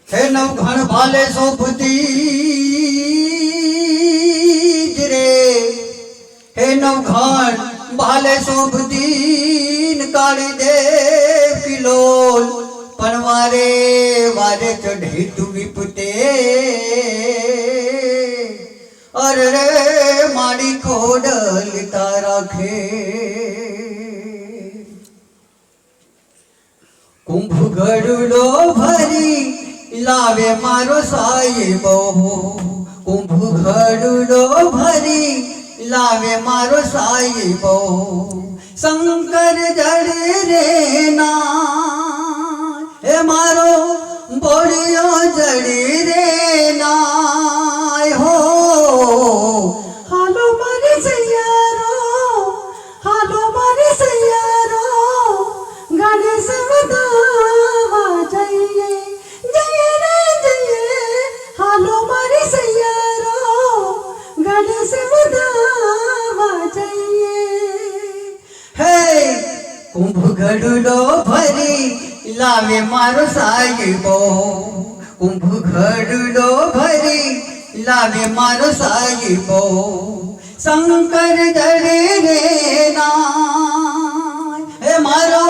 हे नवघण भाले सोपती रे, हे नवघण भाले सोपतीन काली देव किलोल पण वारे वारे चढ़े तू विपते अरे रे माड़ी खोडल तारा खे कुंभ गरुड़ो भरी लावे मारो साहिबो, कुंभ गरुड़ो भरी लावे मारो साहिबो, शंकर जड़ रे ना हे मारो बोलियो जड़ी रे ना हो। हालो मारे सैयारो, हालो मारे सैयारो, गाने से बतावा जाइए जय रे जय। हालो मारे सैयारो, गाने से बतावा जाइए। हे कुंभ गरुड़ो भरी लावे मारो साहिबो, कुंभ गरुड़ो भरी लावे मारो साहिबो, शंकर जड़े रे ना हे मारो